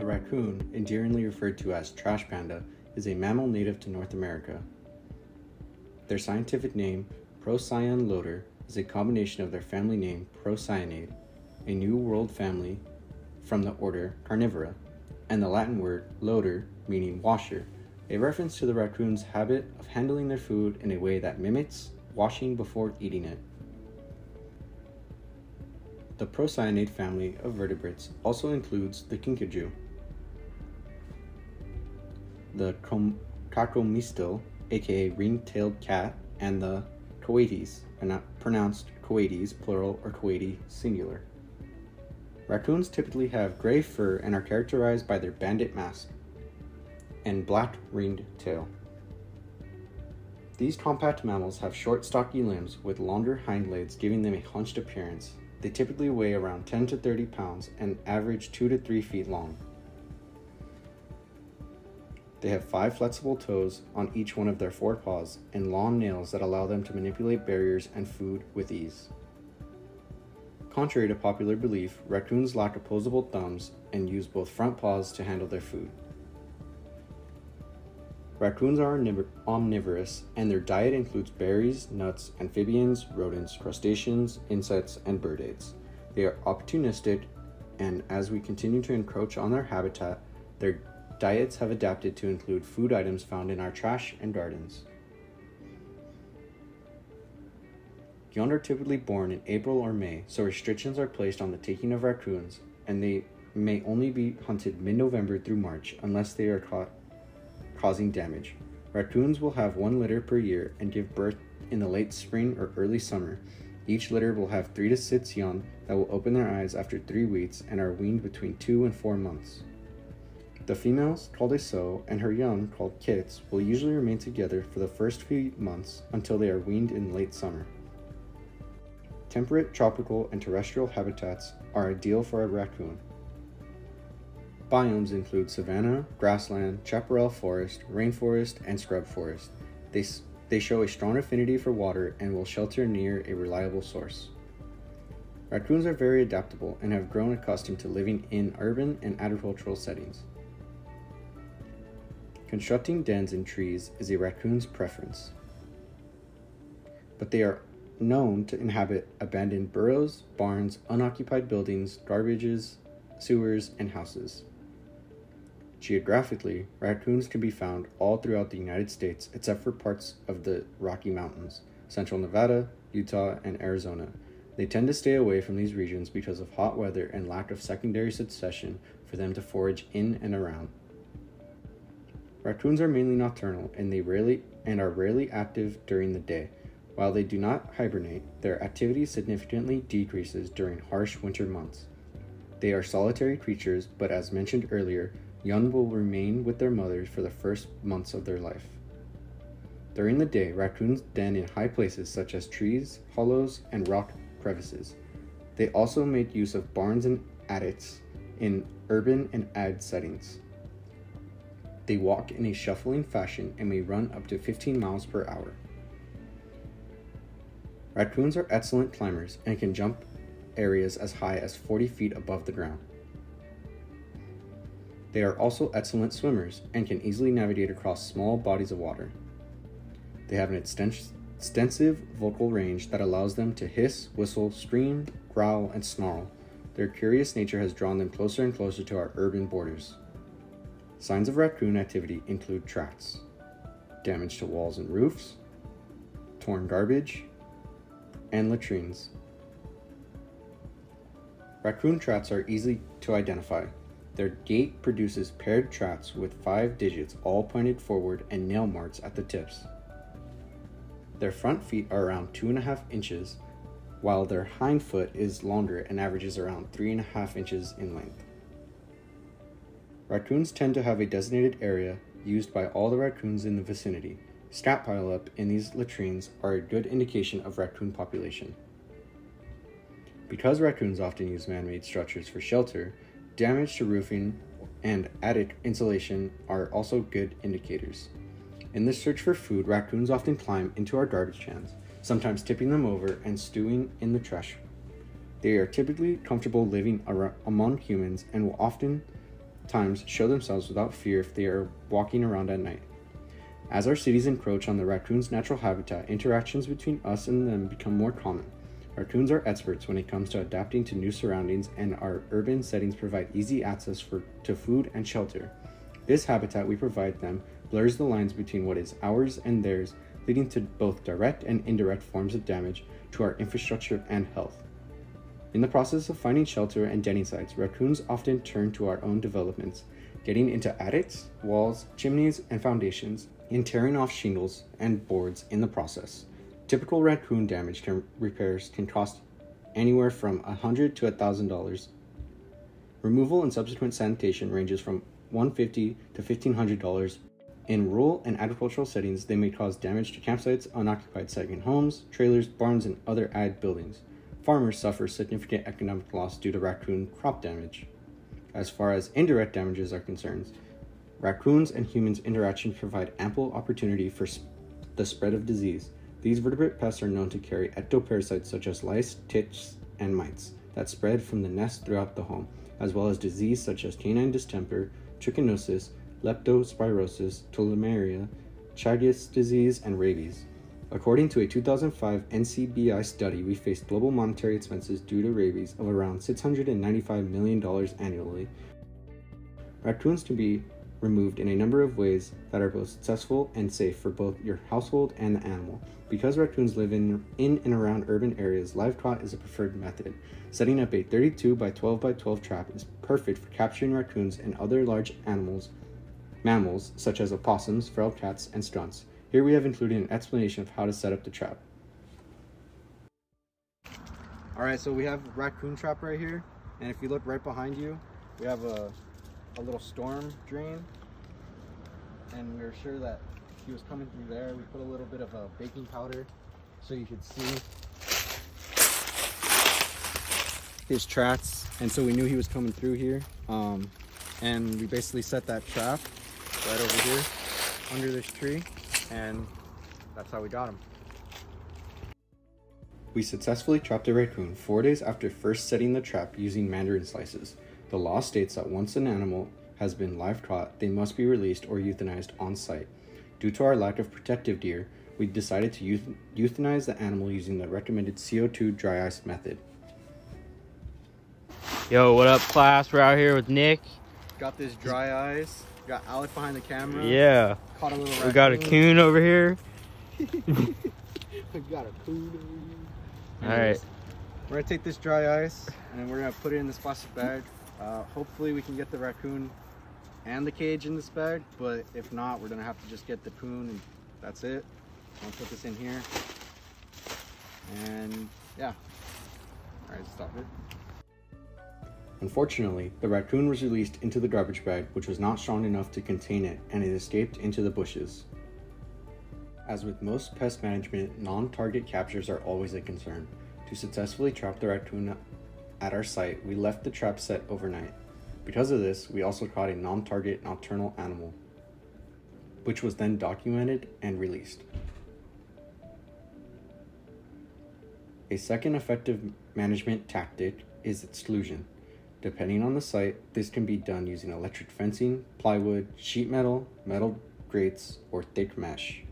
raccoon, endearingly referred to as trash panda, is a mammal native to North America. Their scientific name, Procyon lotor, is a combination of their family name, Procyanid, a New World family from the order Carnivora, and the Latin word lotor, meaning washer, a reference to the raccoon's habit of handling their food in a way that mimics washing before eating it. The Procyanid family of vertebrates also includes the kinkajou, the cacomystil, aka ring-tailed cat, and the coates, pronounced coates plural or coati singular. Raccoons typically have gray fur and are characterized by their banded mask and black ringed tail. These compact mammals have short, stocky limbs with longer hind legs, giving them a hunched appearance. They typically weigh around 10 to 30 pounds and average 2 to 3 feet long. They have 5 flexible toes on each one of their 4 paws and long nails that allow them to manipulate barriers and food with ease. Contrary to popular belief, raccoons lack opposable thumbs and use both front paws to handle their food. Raccoons are omnivorous, and their diet includes berries, nuts, amphibians, rodents, crustaceans, insects, and birdids. They are opportunistic, and as we continue to encroach on their habitat, their diets have adapted to include food items found in our trash and gardens. Young are typically born in April or May, so restrictions are placed on the taking of raccoons, and they may only be hunted mid-November through March unless they are caught causing damage. Raccoons will have 1 litter per year and give birth in the late spring or early summer. Each litter will have 3 to 6 young that will open their eyes after 3 weeks and are weaned between 2 and 4 months. The females, called a sow, and her young, called kits, will usually remain together for the first few months until they are weaned in late summer. Temperate, tropical, and terrestrial habitats are ideal for a raccoon. Biomes include savanna, grassland, chaparral forest, rainforest, and scrub forest. They show a strong affinity for water and will shelter near a reliable source. Raccoons are very adaptable and have grown accustomed to living in urban and agricultural settings. Constructing dens in trees is a raccoon's preference, but they are known to inhabit abandoned burrows, barns, unoccupied buildings, garbages, sewers, and houses. Geographically, raccoons can be found all throughout the United States except for parts of the Rocky Mountains, central Nevada, Utah, and Arizona. They tend to stay away from these regions because of hot weather and lack of secondary succession for them to forage in and around. Raccoons are mainly nocturnal and are rarely active during the day. While they do not hibernate, their activity significantly decreases during harsh winter months. They are solitary creatures, but as mentioned earlier, young will remain with their mothers for the first months of their life. During the day, raccoons den in high places such as trees, hollows, and rock crevices. They also make use of barns and attics in urban and ag settings. They walk in a shuffling fashion and may run up to 15 miles per hour. Raccoons are excellent climbers and can jump areas as high as 40 feet above the ground. They are also excellent swimmers and can easily navigate across small bodies of water. They have an extensive vocal range that allows them to hiss, whistle, scream, growl, and snarl. Their curious nature has drawn them closer and closer to our urban borders. Signs of raccoon activity include tracks, damage to walls and roofs, torn garbage, and latrines. Raccoon tracks are easy to identify. Their gait produces paired tracks with 5 digits all pointed forward and nail marks at the tips. Their front feet are around 2.5 inches, while their hind foot is longer and averages around 3.5 inches in length. Raccoons tend to have a designated area used by all the raccoons in the vicinity. Scat pileup in these latrines are a good indication of raccoon population. Because raccoons often use man-made structures for shelter, damage to roofing and attic insulation are also good indicators. In this search for food, raccoons often climb into our garbage cans, sometimes tipping them over and stewing in the trash. They are typically comfortable living among humans and will often times show themselves without fear if they are walking around at night. As our cities encroach on the raccoon's natural habitat, interactions between us and them become more common. Raccoons are experts when it comes to adapting to new surroundings, and our urban settings provide easy access to food and shelter. This habitat we provide them blurs the lines between what is ours and theirs, leading to both direct and indirect forms of damage to our infrastructure and health. In the process of finding shelter and denning sites, raccoons often turn to our own developments, getting into attics, walls, chimneys, and foundations, and tearing off shingles and boards in the process. Typical raccoon damage repairs can cost anywhere from $100 to $1,000. Removal and subsequent sanitation ranges from $150 to $1,500. In rural and agricultural settings, they may cause damage to campsites, unoccupied second homes, trailers, barns, and other ag buildings. Farmers suffer significant economic loss due to raccoon crop damage. As far as indirect damages are concerned, raccoons and humans' interactions provide ample opportunity for the spread of disease. These vertebrate pests are known to carry ectoparasites such as lice, ticks, and mites that spread from the nest throughout the home, as well as disease such as canine distemper, trichinosis, leptospirosis, tularemia, Chagas disease, and rabies. According to a 2005 NCBI study, we faced global monetary expenses due to rabies of around $695 million annually. Raccoons can be removed in a number of ways that are both successful and safe for both your household and the animal. Because raccoons live in and around urban areas, live caught is a preferred method. Setting up a 32 by 12 by 12 trap is perfect for capturing raccoons and other large mammals such as opossums, feral cats, and stunts. Here we have included an explanation of how to set up the trap. Alright, so we have a raccoon trap right here, and if you look right behind you, we have a little storm drain, and we were sure that he was coming through there. We put a little bit of a baking powder so you could see his tracks, and so we knew he was coming through here. And we basically set that trap right over here under this tree, and that's how we got him. We successfully trapped a raccoon 4 days after first setting the trap using mandarin slices. The law states that once an animal has been live caught, they must be released or euthanized on site. Due to our lack of protective gear, we decided to euthanize the animal using the recommended CO2 dry ice method. Yo, what up, class? We're out here with Nick. Got this dry ice. Got Alec behind the camera. Yeah. Caught a little raccoon. We got a coon over here. We got a coon over here. Alright. We're gonna take this dry ice and we're gonna put it in this plastic bag. Hopefully we can get the raccoon and the cage in this bag, but if not, we're gonna have to just get the coon and that's it. I'll put this in here. And yeah. Alright, stop it. Unfortunately, the raccoon was released into the garbage bag, which was not strong enough to contain it, and it escaped into the bushes. As with most pest management, non-target captures are always a concern. To successfully trap the raccoon at our site, we left the trap set overnight. Because of this, we also caught a non-target nocturnal animal, which was then documented and released. A second effective management tactic is exclusion. Depending on the site, this can be done using electric fencing, plywood, sheet metal, metal grates, or thick mesh.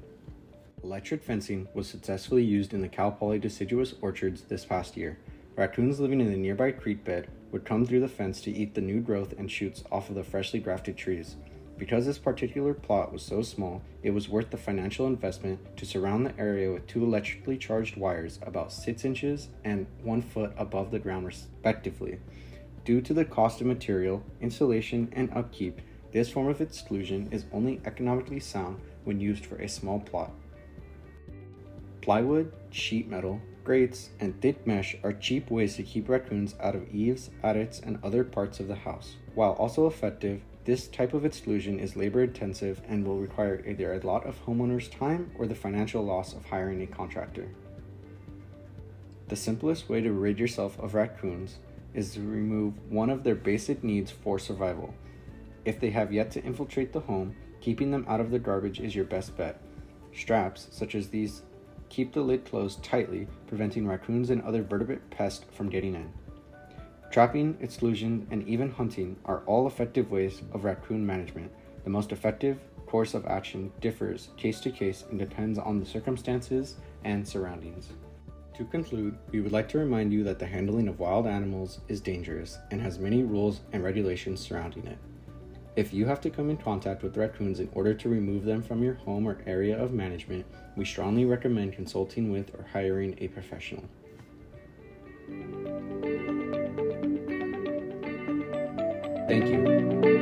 Electric fencing was successfully used in the Cal Poly deciduous orchards this past year. Raccoons living in the nearby creek bed would come through the fence to eat the new growth and shoots off of the freshly grafted trees. Because this particular plot was so small, it was worth the financial investment to surround the area with 2 electrically charged wires about 6 inches and 1 foot above the ground respectively. Due to the cost of material, installation, and upkeep, this form of exclusion is only economically sound when used for a small plot. Plywood, sheet metal, grates, and thick mesh are cheap ways to keep raccoons out of eaves, attics, and other parts of the house. While also effective, this type of exclusion is labor intensive and will require either a lot of homeowners' time or the financial loss of hiring a contractor. The simplest way to rid yourself of raccoons is to remove one of their basic needs for survival. If they have yet to infiltrate the home, keeping them out of the garbage is your best bet. Straps, such as these, keep the lid closed tightly, preventing raccoons and other vertebrate pests from getting in. Trapping, exclusion, and even hunting are all effective ways of raccoon management. The most effective course of action differs case to case and depends on the circumstances and surroundings. To conclude, we would like to remind you that the handling of wild animals is dangerous and has many rules and regulations surrounding it. If you have to come in contact with raccoons in order to remove them from your home or area of management, we strongly recommend consulting with or hiring a professional. Thank you.